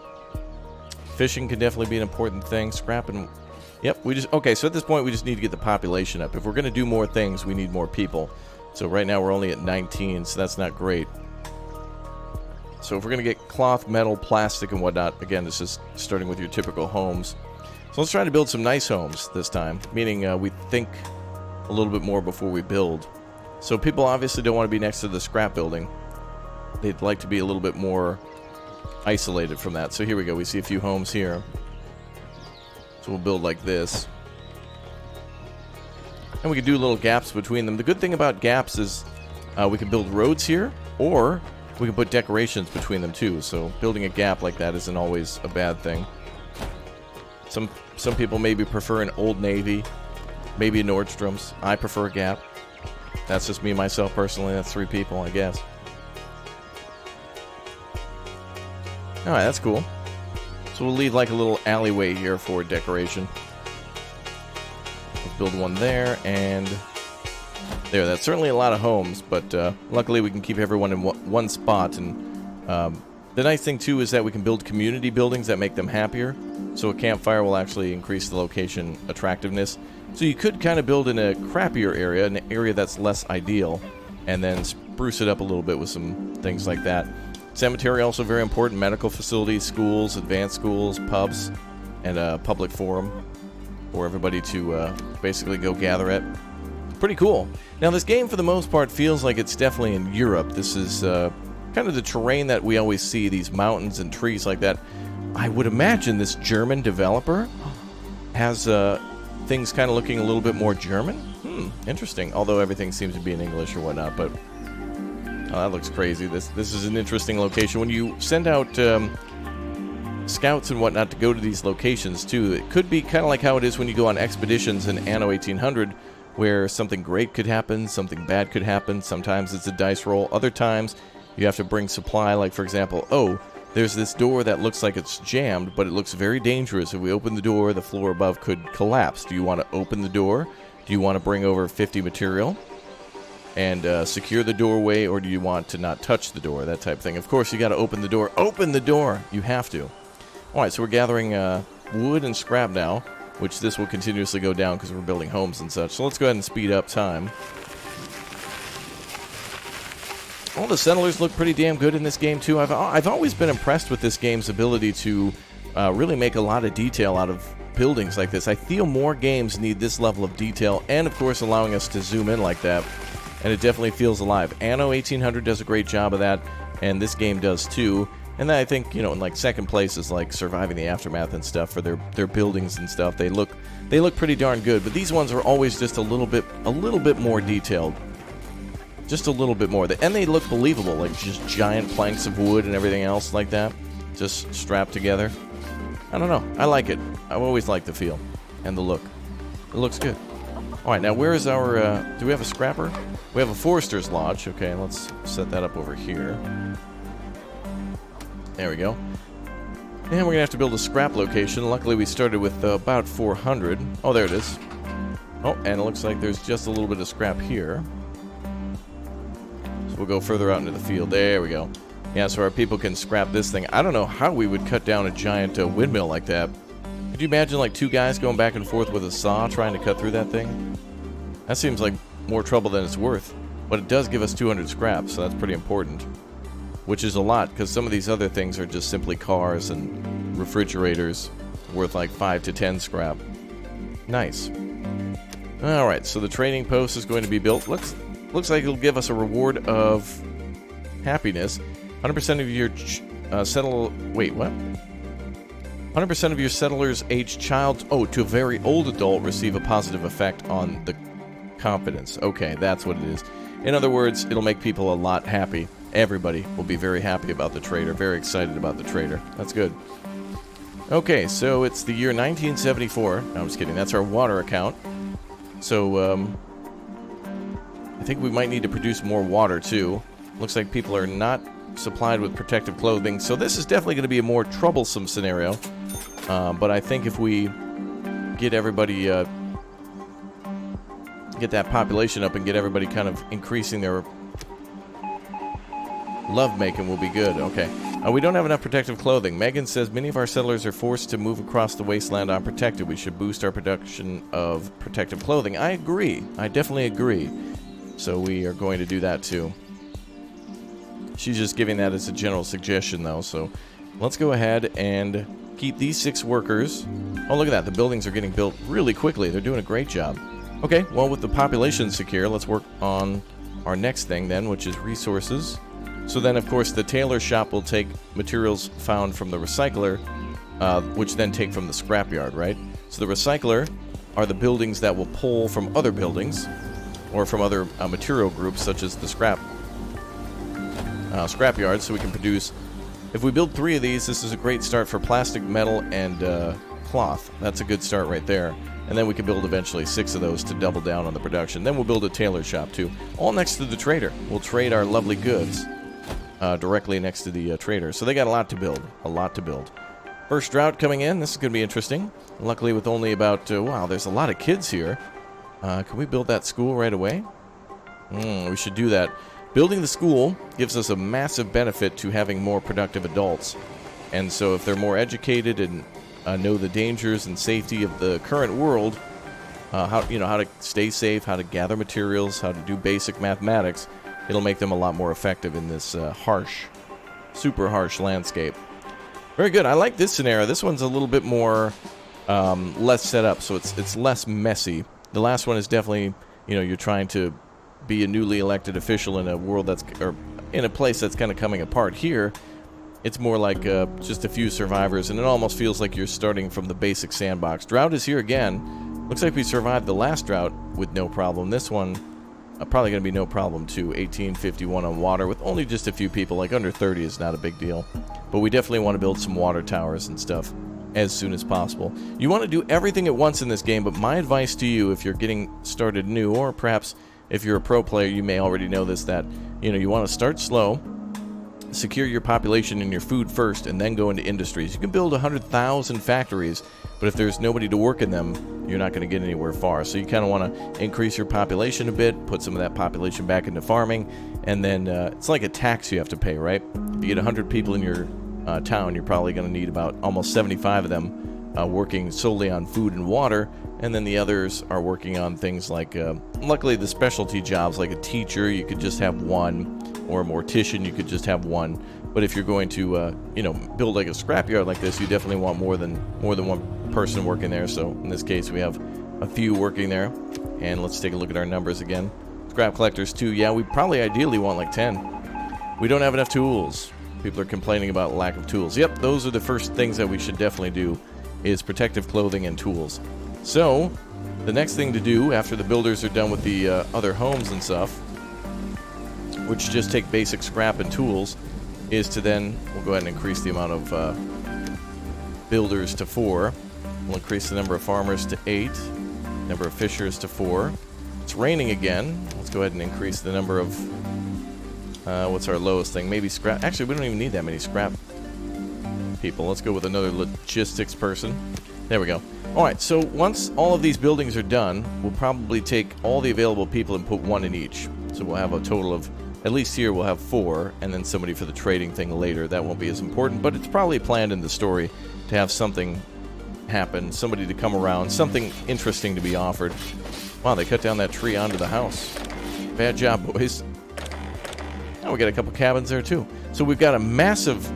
Fishing could definitely be an important thing. Scrap and... Yep, okay, so at this point, we just need to get the population up. If we're going to do more things, we need more people. So right now, we're only at 19, so that's not great. So if we're going to get cloth, metal, plastic, and whatnot, again, this is starting with your typical homes. So let's try to build some nice homes this time, meaning we think a little bit more before we build. So people obviously don't want to be next to the scrap building. They'd like to be a little bit more isolated from that. So here we go. We see a few homes here. So we'll build like this. And we can do little gaps between them. The good thing about gaps is we can build roads here, or we can put decorations between them too. So building a gap like that isn't always a bad thing. Some people maybe prefer an Old Navy, maybe a Nordstrom's. I prefer a Gap. That's just me, myself, personally. That's 3 people, I guess. Alright, that's cool. So we'll leave like a little alleyway here for decoration. Let's build one there, and there. That's certainly a lot of homes, but luckily we can keep everyone in one spot. And the nice thing, too, is that we can build community buildings that make them happier. So a campfire will actually increase the location attractiveness. So you could kind of build in a crappier area, an area that's less ideal, and then spruce it up a little bit with some things like that. Cemetery also very important. Medical facilities, schools, advanced schools, pubs, and a public forum for everybody to basically go gather at. Pretty cool. Now this game, for the most part, feels like it's definitely in Europe. This is kind of the terrain that we always see, these mountains and trees like that. I would imagine this German developer has things kind of looking a little bit more German. Interesting. Although everything seems to be in English or whatnot, but that looks crazy. This is an interesting location. When you send out scouts and whatnot to go to these locations too. It could be kind of like how it is when you go on expeditions in Anno 1800, where something great could happen, something bad could happen. Sometimes it's a dice roll. Other times you have to bring supply, like for example, oh, there's this door that looks like it's jammed, but it looks very dangerous. If we open the door, the floor above could collapse. Do you want to open the door? Do you want to bring over 50 material and secure the doorway, or do you want to not touch the door? That type of thing. Of course, you got to open the door. Open the door! You have to. Alright, so we're gathering wood and scrap now, which this will continuously go down because we're building homes and such. So let's go ahead and speed up time. All the settlers look pretty damn good in this game too. I've always been impressed with this game's ability to really make a lot of detail out of buildings like this. I feel more games need this level of detail, and of course allowing us to zoom in like that. And it definitely feels alive. Anno 1800 does a great job of that, and this game does too. And then I think, you know, in like second place is like Surviving the Aftermath and stuff for their buildings and stuff. They look pretty darn good, but these ones are always just a little bit more detailed. Just a little bit more. And they look believable, like just giant planks of wood and everything else like that, just strapped together. I don't know. I like it. I've always liked the feel and the look. It looks good. All right, now where is our, do we have a scrapper? We have a forester's lodge. Okay, let's set that up over here. There we go. And we're going to have to build a scrap location. Luckily, we started with about 400. Oh, there it is. Oh, and it looks like there's just a little bit of scrap here. So we'll go further out into the field. There we go. Yeah, so our people can scrap this thing. I don't know how we would cut down a giant windmill like that. Could you imagine like two guys going back and forth with a saw trying to cut through that thing? That seems like more trouble than it's worth. But it does give us 200 scrap, so that's pretty important. Which is a lot, because some of these other things are just simply cars and refrigerators worth like 5 to 10 scrap. Nice. Alright, so the trading post is going to be built. Looks like it'll give us a reward of happiness. 100% of your Wait, what? 100% of your settlers aged child to a very old adult receive a positive effect on the confidence. Okay, that's what it is. In other words, it'll make people a lot happy. Everybody will be very happy about the trader, very excited about the trader. That's good. Okay, so it's the year 1974. No, I'm just kidding. That's our water account. So, I think we might need to produce more water, too. Looks like people are not supplied with protective clothing, so this is definitely going to be a more troublesome scenario. But I think if we get everybody, get that population up and get everybody kind of increasing their lovemaking, will be good. Okay. We don't have enough protective clothing. Megan says many of our settlers are forced to move across the wasteland unprotected. We should boost our production of protective clothing. I agree. I definitely agree. So we are going to do that too. She's just giving that as a general suggestion though. So let's go ahead and keep these 6 workers. Oh, look at that. The buildings are getting built really quickly. They're doing a great job. Okay, well, with the population secure, let's work on our next thing then, which is resources. So then, of course, the tailor shop will take materials found from the recycler, which then take from the scrapyard, right? So the recycler are the buildings that will pull from other buildings, or from other material groups, such as the scrapyard, so we can produce. If we build 3 of these, this is a great start for plastic, metal, and cloth. That's a good start right there. And then we can build eventually 6 of those to double down on the production. Then we'll build a tailor shop too, all next to the trader. We'll trade our lovely goods directly next to the trader. So they got a lot to build, a lot to build. First drought coming in. This is going to be interesting. Luckily, with only about wow, there's a lot of kids here. Can we build that school right away? We should do that. Building the school gives us a massive benefit to having more productive adults. And so if they're more educated and know the dangers and safety of the current world, how to stay safe, how to gather materials, how to do basic mathematics, it'll make them a lot more effective in this harsh, super harsh landscape. Very good. I like this scenario. This one's a little bit more less set up, so it's less messy. The last one is definitely, you're trying to be a newly elected official in a world or in a place that's kind of coming apart. Here, it's more like just a few survivors, and it almost feels like you're starting from the basic sandbox. Drought is here again. Looks like we survived the last drought with no problem. This one, probably going to be no problem too. 1851 on water with only just a few people, like under 30 is not a big deal. But we definitely want to build some water towers and stuff as soon as possible. You want to do everything at once in this game, but my advice to you, if you're getting started new, or perhaps if you're a pro player, you may already know this, that you want to start slow, secure your population and your food first, and then go into industries. You can build 100,000 factories, but if there's nobody to work in them, you're not going to get anywhere far. So you kind of want to increase your population a bit, put some of that population back into farming, and then it's like a tax you have to pay, right? If you get 100 people in your town, you're probably going to need about almost 75 of them working solely on food and water, and then the others are working on things like, luckily the specialty jobs, like a teacher, you could just have one, or a mortician, you could just have one. But if you're going to, build like a scrapyard like this, you definitely want more than one person working there. So in this case, we have a few working there. And let's take a look at our numbers again. Scrap collectors 2. Yeah, we probably ideally want like 10. We don't have enough tools. People are complaining about lack of tools. Yep, those are the first things that we should definitely do, is protective clothing and tools. So the next thing to do after the builders are done with the other homes and stuff, which just take basic scrap and tools, is to then, we'll go ahead and increase the amount of builders to 4. We'll increase the number of farmers to 8. Number of fishers to 4. It's raining again. Let's go ahead and increase the number of, what's our lowest thing? Maybe scrap. Actually, we don't even need that many scrap people. Let's go with another logistics person. There we go. Alright, so once all of these buildings are done, we'll probably take all the available people and put one in each. So we'll have a total of, at least here we'll have 4, and then somebody for the trading thing later. That won't be as important, but it's probably planned in the story to have something happen, somebody to come around, something interesting to be offered. Wow, they cut down that tree onto the house. Bad job, boys. Now we got a couple cabins there too. So we've got a massive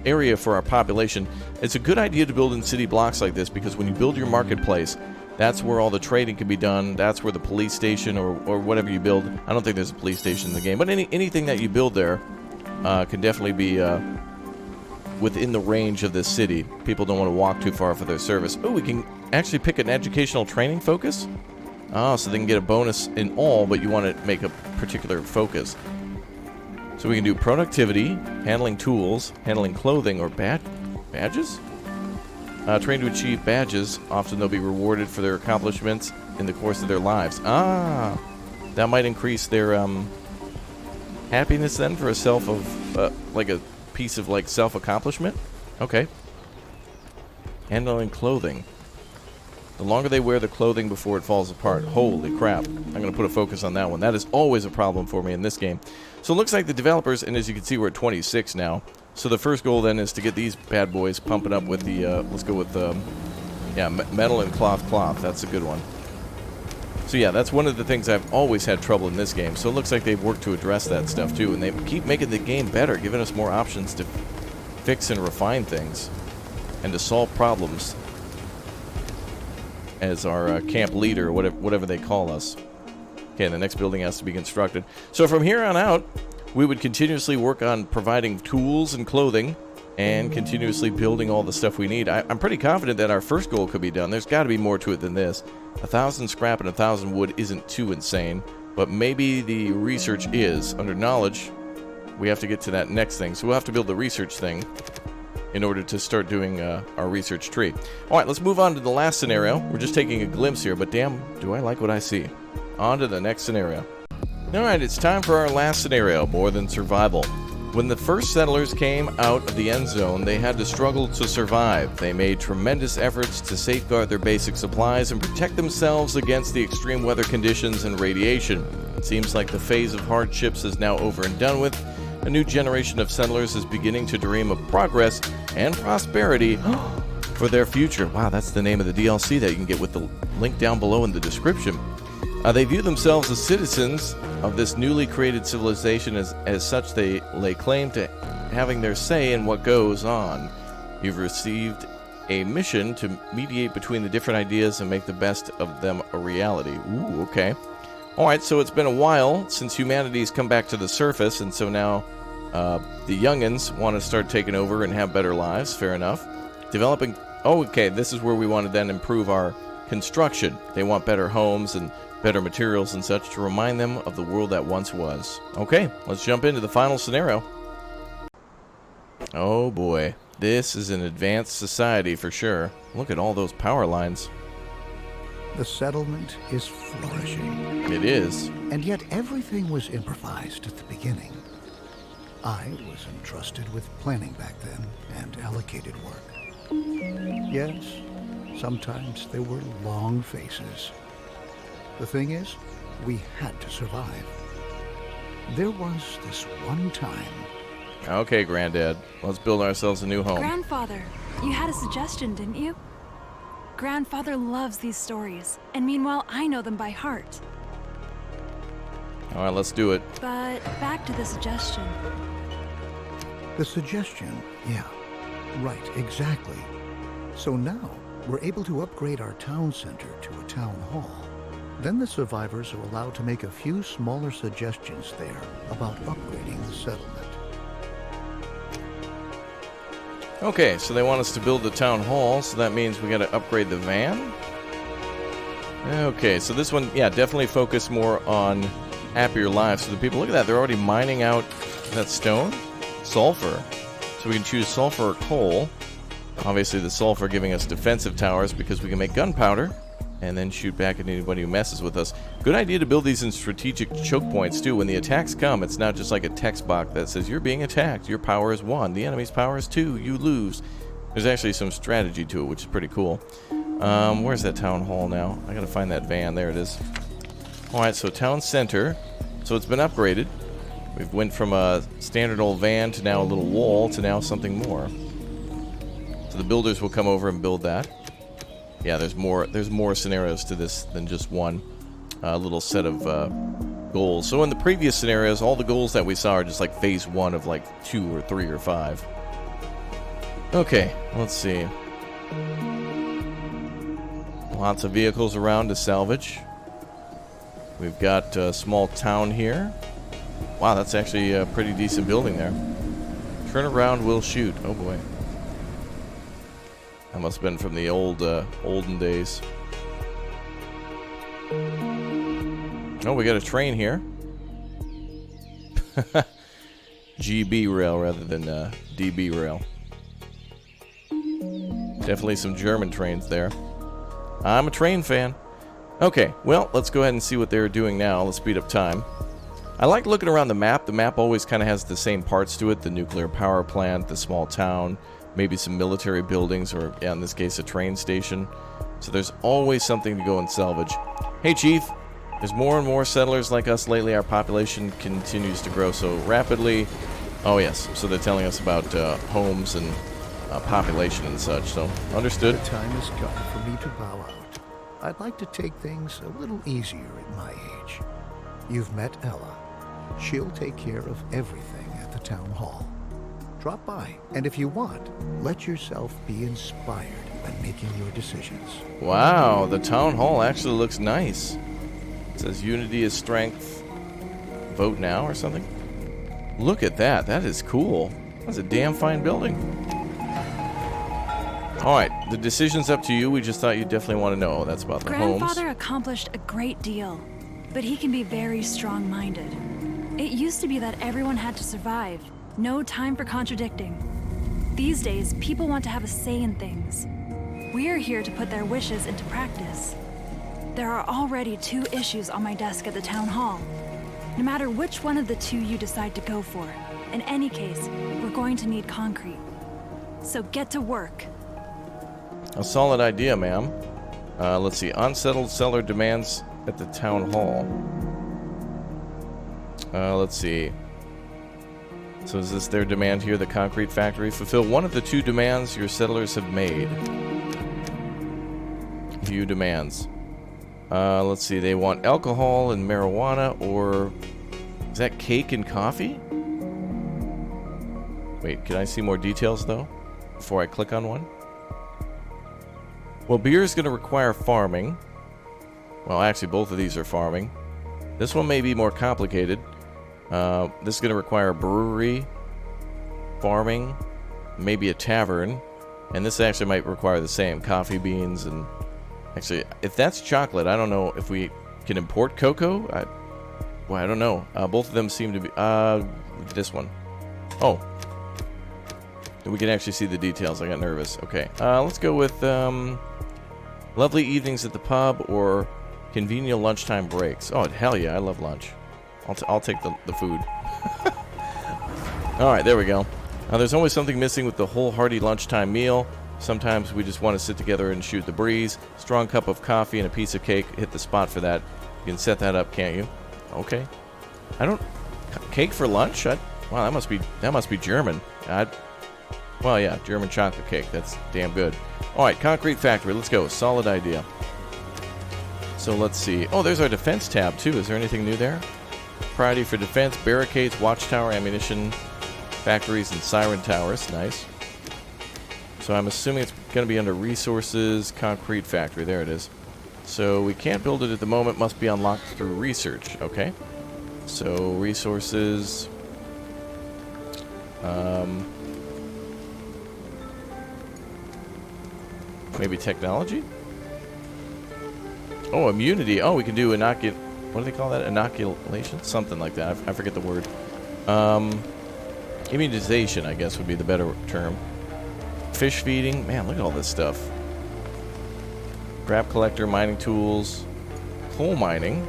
area for our population. It's a good idea to build in city blocks like this, because when you build your marketplace, that's where all the trading can be done. That's where the police station or whatever you build. I don't think there's a police station in the game, but anything that you build there can definitely be within the range of this city. People don't want to walk too far for their service. Oh, we can actually pick an educational training focus. Oh, so they can get a bonus in all, but you want to make a particular focus. So we can do productivity, handling tools, handling clothing, or badges? Trained to achieve badges. Often they'll be rewarded for their accomplishments in the course of their lives. Ah, that might increase their happiness then for a like a piece of like self-accomplishment. Okay. Handling clothing. The longer they wear the clothing before it falls apart. Holy crap. I'm going to put a focus on that one. That is always a problem for me in this game. So it looks like the developers, and as you can see, we're at 26 now. So the first goal then is to get these bad boys pumping up with the, let's go with, metal and cloth. That's a good one. So yeah, that's one of the things I've always had trouble in this game. So it looks like they've worked to address that stuff too. And they keep making the game better, giving us more options to fix and refine things. And to solve problems. As our camp leader, whatever they call us. Okay, the next building has to be constructed. So from here on out, we would continuously work on providing tools and clothing and continuously building all the stuff we need. I'm pretty confident that our first goal could be done. There's got to be more to it than this. 1,000 scrap and 1,000 wood isn't too insane, but maybe the research is. Under knowledge, we have to get to that next thing. So we'll have to build the research thing in order to start doing our research tree. All right, let's move on to the last scenario. We're just taking a glimpse here, but damn, do I like what I see. On to the next scenario. All right, it's time for our last scenario, more than survival. When the first settlers came out of the Endzone, they had to struggle to survive. They made tremendous efforts to safeguard their basic supplies and protect themselves against the extreme weather conditions and radiation. It seems like the phase of hardships is now over and done with. A new generation of settlers is beginning to dream of progress and prosperity for their future. Wow, that's the name of the DLC that you can get with the link down below in the description. They view themselves as citizens of this newly created civilization. As such, they lay claim to having their say in what goes on. You've received a mission to mediate between the different ideas and make the best of them a reality. Ooh, okay. Alright, so it's been a while since humanity's come back to the surface, and so now the youngins want to start taking over and have better lives. Fair enough. Developing... Oh, okay, this is where we want to then improve our construction. They want better homes and better materials and such to remind them of the world that once was. Okay, let's jump into the final scenario. Oh boy, this is an advanced society for sure. Look at all those power lines. The settlement is flourishing. It is. And yet everything was improvised at the beginning. I was entrusted with planning back then and allocated work. Yes, sometimes there were long faces. The thing is, we had to survive. There was this one time. Okay, Granddad, let's build ourselves a new home. Grandfather, you had a suggestion, didn't you? Grandfather loves these stories, and meanwhile I know them by heart. All right, let's do it. But back to the suggestion. The suggestion, yeah, right, exactly. So now, we're able to upgrade our town center to a town hall. Then the survivors are allowed to make a few smaller suggestions there about upgrading the settlement. Okay, so they want us to build the town hall, so that means we got to upgrade the van. Okay, so this one, yeah, definitely focus more on happier lives for the people. Look at that, they're already mining out that stone. Sulfur. So we can choose sulfur or coal. Obviously the sulfur giving us defensive towers because we can make gunpowder and then shoot back at anybody who messes with us. Good idea to build these in strategic choke points too. When the attacks come, it's not just like a text box that says you're being attacked, your power is 1, the enemy's power is 2, you lose. There's actually some strategy to it, which is pretty cool. Where's that town hall now? I gotta find that van. There it is. Alright, so town center. So it's been upgraded. We've went from a standard old van to now a little wall to now something more. So the builders will come over and build that. Yeah, there's more scenarios to this than just one little set of goals. So in the previous scenarios, all the goals that we saw are just like phase 1 of like 2 or 3 or 5. Okay, let's see. Lots of vehicles around to salvage. We've got a small town here. Wow, that's actually a pretty decent building there. Turn around, we'll shoot. Oh boy. That must have been from the olden days. Oh, we got a train here. GB rail rather than DB rail. Definitely some German trains there. I'm a train fan. Okay, well, let's go ahead and see what they're doing now. Let's speed up time. I like looking around the map. The map always kind of has the same parts to it. The nuclear power plant, the small town, maybe some military buildings, or yeah, in this case, a train station. So there's always something to go and salvage. Hey, Chief. There's more and more settlers like us lately. Our population continues to grow so rapidly. Oh, yes. So they're telling us about homes and population and such. So, understood. The time has come for me to bow out. I'd like to take things a little easier at my age. You've met Ella. She'll take care of everything at the town hall. Drop by, and if you want, let yourself be inspired by making your decisions. Wow, the town hall actually looks nice. It says unity is strength. Vote now or something. Look at that. That is cool. That's a damn fine building. Alright, the decision's up to you. We just thought you definitely want to know. That's about the homes. Grandfather accomplished a great deal, but he can be very strong-minded. It used to be that everyone had to survive. No time for contradicting. These days, people want to have a say in things. We are here to put their wishes into practice. There are already 2 issues on my desk at the town hall. No matter which one of the 2 you decide to go for, in any case, we're going to need concrete. So get to work. A solid idea, ma'am. Let's see. Unsettled seller demands at the town hall. Let's see. So is this their demand here, the concrete factory? Fulfill one of the 2 demands your settlers have made. View demands. Let's see. They want alcohol and marijuana, or is that cake and coffee? Wait, can I see more details, though, before I click on one? Well, beer is going to require farming. Well, actually, both of these are farming. This one may be more complicated. This is going to require a brewery, farming, maybe a tavern. And this actually might require the same. Coffee beans and... Actually, if that's chocolate, I don't know if we Can import cocoa? Well, I don't know. Both of them seem to be... this one. Oh. We can actually see the details. I got nervous. Okay. Let's go with lovely evenings at the pub or convenient lunchtime breaks. Oh, hell yeah. I love lunch. I'll take the food. All right, there we go. There's always something missing with the whole hearty lunchtime meal. Sometimes we just want to sit together and shoot the breeze. Strong cup of coffee and a piece of cake. Hit the spot for that. You can set that up, can't you? Okay. I don't... Cake for lunch? Wow, that must be German. Well, yeah, German chocolate cake. That's damn good. All right, concrete factory. Let's go. Solid idea. So let's see. Oh, there's our defense tab, too. Is there anything new there? Priority for defense, barricades, watchtower, ammunition, factories, and siren towers. Nice. So I'm assuming it's going to be under resources, concrete factory. There it is. So we can't build it at the moment. Must be unlocked through research. Okay. So resources. Maybe technology? Oh, immunity. Oh, we can do what do they call that? Inoculation? Something like that. I forget the word. Immunization, I guess, would be the better term. Fish feeding. Man, look at all this stuff. Scrap collector, mining tools, coal mining.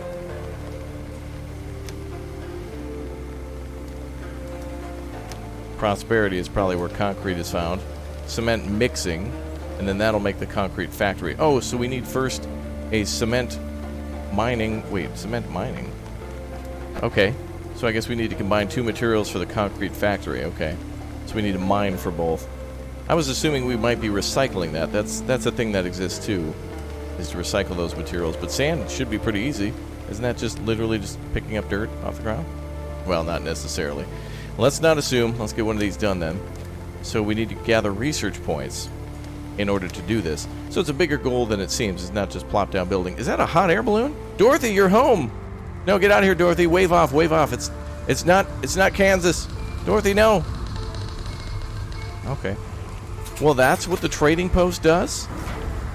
Prosperity is probably where concrete is found. Cement mixing, and then that'll make the concrete factory. Oh, so we need first a cement mining. Wait, cement mining. Okay, so I guess we need to combine two materials for the concrete factory. Okay, so we need to mine for both. I was assuming we might be recycling that. That's a thing that exists too, is to recycle those materials. But sand should be pretty easy. Isn't that just literally just picking up dirt off the ground? Well, not necessarily. Let's not assume. Let's get one of these done then. So we need to gather research points in order to do this. So it's a bigger goal than it seems. It's not just plop down building. Is that a hot air balloon? Dorothy, you're home. No, get out of here, Dorothy. Wave off, wave off. It's not Kansas. Dorothy, no. Okay. Well, that's what the trading post does?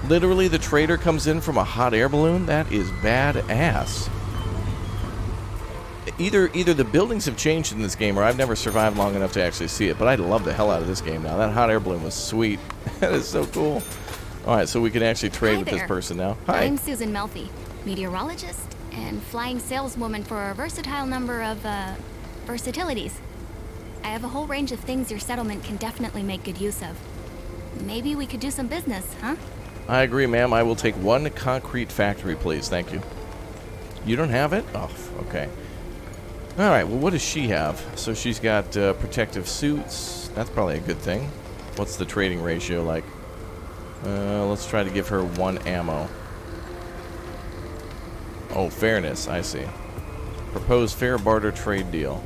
Literally, the trader comes in from a hot air balloon? That is badass. Either the buildings have changed in this game, or I've never survived long enough to actually see it, but I love the hell out of this game now. That hot air balloon was sweet. That is so cool. Alright, so we can actually trade with this person now. Hi. I'm Susan Melfi, meteorologist and flying saleswoman for a versatile number of, versatilities. I have a whole range of things your settlement can definitely make good use of. Maybe we could do some business, huh? I agree, ma'am. I will take one concrete factory, please. Thank you. You don't have it? Oh, okay. Alright, well, what does she have? So she's got protective suits. That's probably a good thing. What's the trading ratio like? Let's try to give her 1 ammo. Oh, fairness. I see. Propose fair barter trade deal.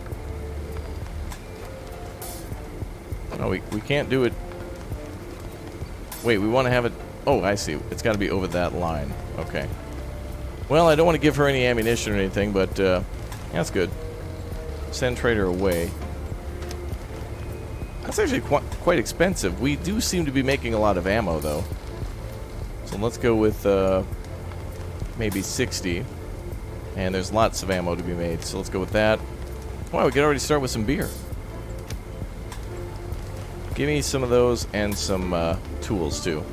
No, we can't do it. Wait, we want to have it... Oh, I see. It's got to be over that line. Okay. Well, I don't want to give her any ammunition or anything, but that's good. Send trader away. That's actually quite expensive. We do seem to be making a lot of ammo, though. So let's go with maybe 60. And there's lots of ammo to be made, so let's go with that. Wow, we could already start with some beer. Give me some of those and some tools, too.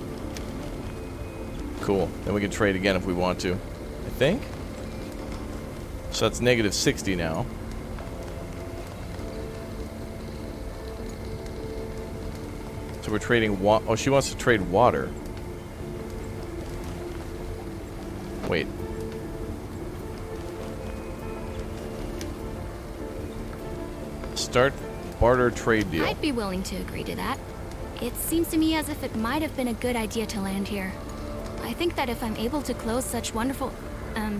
Cool. Then we can trade again if we want to. I think. So that's negative 60 now. So we're trading oh, she wants to trade water. Wait. Start barter trade deal. I'd be willing to agree to that. It seems to me as if it might have been a good idea to land here. I think that if I'm able to close such wonderful,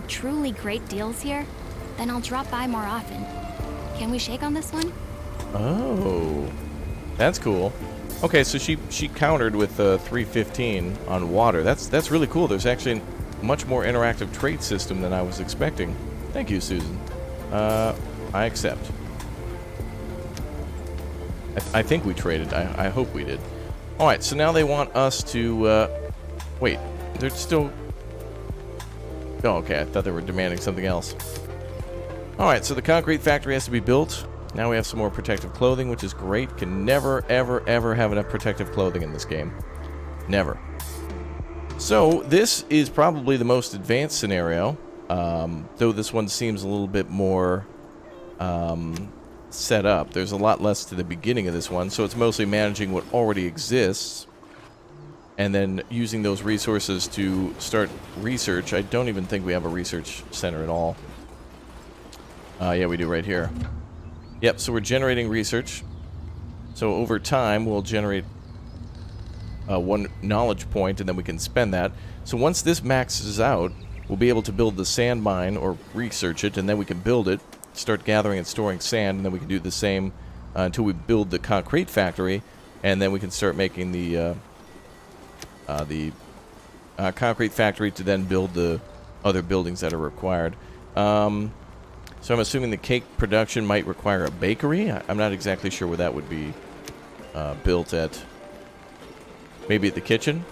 truly great deals here, then I'll drop by more often. Can we shake on this one? Oh, that's cool. Okay, so she countered with 315 on water. That's really cool. There's actually a much more interactive trade system than I was expecting. Thank you, Susan. I accept. I think we traded. I hope we did. All right, so now they want us to wait. They're still... Oh, okay. I thought they were demanding something else. Alright, so the concrete factory has to be built. Now we have some more protective clothing, which is great. Can never, ever, ever have enough protective clothing in this game. Never. So, this is probably the most advanced scenario. Though this one seems a little bit more set up. There's a lot less to the beginning of this one, so it's mostly managing what already exists and then using those resources to start research. I don't even think we have a research center at all. Yeah, we do right here. Yep, so we're generating research. So over time, we'll generate one knowledge point, and then we can spend that. So once this maxes out, we'll be able to build the sand mine, or research it, and then we can build it, start gathering and storing sand, and then we can do the same until we build the concrete factory, and then we can start making the concrete factory to then build the other buildings that are required. So I'm assuming the cake production might require a bakery. I'm not exactly sure where that would be built at. Maybe at the kitchen?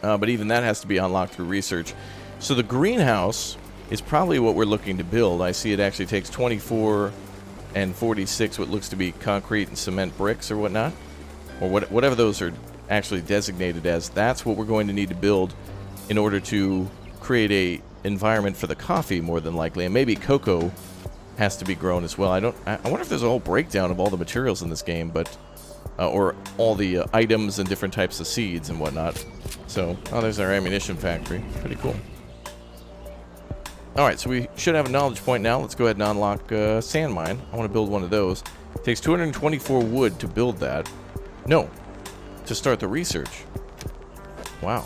But even that has to be unlocked through research. So the greenhouse is probably what we're looking to build. I see it actually takes 24 and 46 what looks to be concrete and cement bricks or whatnot. Or whatever those are actually designated as. That's what we're going to need to build in order to create a environment for the coffee, more than likely. And maybe cocoa has to be grown as well. I wonder if there's a whole breakdown of all the materials in this game, but or all the items and different types of seeds and whatnot. So, oh, there's our ammunition factory. Pretty cool. Alright, so we should have a knowledge point now. Let's go ahead and unlock sand mine. I want to build one of those. It takes 224 wood to build that. No, to start the research. Wow.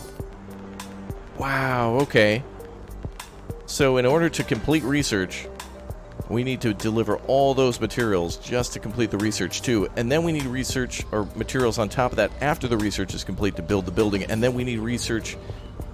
Wow, okay. So in order to complete research, we need to deliver all those materials just to complete the research too. And then we need research or materials on top of that after the research is complete to build the building. And then we need research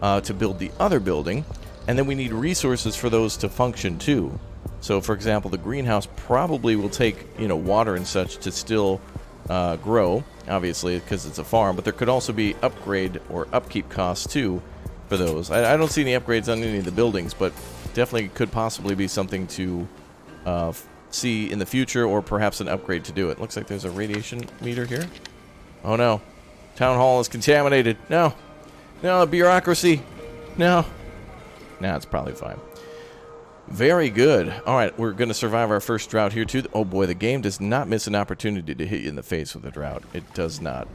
to build the other building. And then we need resources for those to function too. So for example, the greenhouse probably will take, you know, water and such to still grow, obviously, because it's a farm. But there could also be upgrade or upkeep costs too for those. I don't see any upgrades on any of the buildings, but definitely could possibly be something to see in the future, or perhaps an upgrade to do it. Looks like there's a radiation meter here. Oh no. Town hall is contaminated. No. No, bureaucracy. No. Nah, it's probably fine. Very good. Alright, we're going to survive our first drought here too. Oh boy, the game does not miss an opportunity to hit you in the face with a drought. It does not.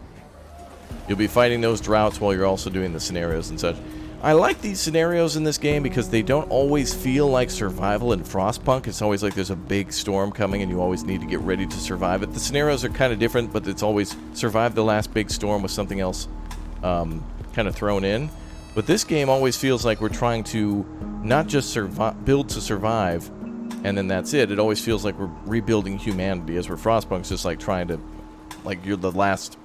You'll be fighting those droughts while you're also doing the scenarios and such. I like these scenarios in this game because they don't always feel like survival in Frostpunk. It's always like there's a big storm coming and you always need to get ready to survive it. The scenarios are kind of different, but it's always survive the last big storm with something else kind of thrown in. But this game always feels like we're trying to not just build to survive and then that's it. It always feels like we're rebuilding humanity, as where Frostpunk's just like trying to, like, you're the last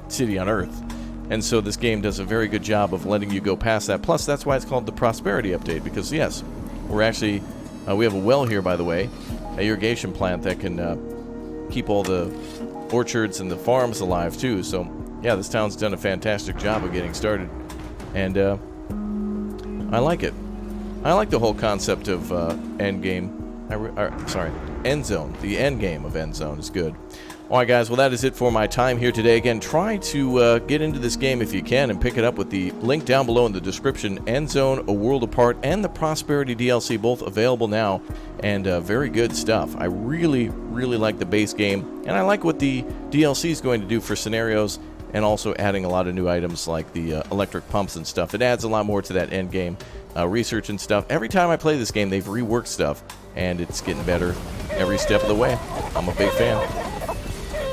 city on Earth. And so this game does a very good job of letting you go past that. Plus, that's why it's called the Prosperity Update, because, yes, we're actually... we have a well here, by the way, an irrigation plant that can keep all the orchards and the farms alive, too. So, yeah, this town's done a fantastic job of getting started. And I like it. I like the whole concept of Endzone. The end game of Endzone is good. Alright guys, well that is it for my time here today. Again, try to get into this game if you can and pick it up with the link down below in the description. Endzone, A World Apart, and the Prosperity DLC, both available now, and very good stuff. I really, really like the base game, and I like what the DLC is going to do for scenarios, and also adding a lot of new items like the electric pumps and stuff. It adds a lot more to that end game research and stuff. Every time I play this game, they've reworked stuff, and it's getting better every step of the way. I'm a big fan.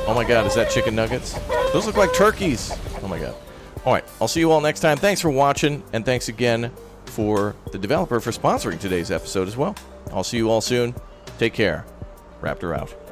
Oh my god, is that chicken nuggets? Those look like turkeys. Oh my god. Alright, I'll see you all next time. Thanks for watching, and thanks again for the developer for sponsoring today's episode as well. I'll see you all soon. Take care. Raptor out.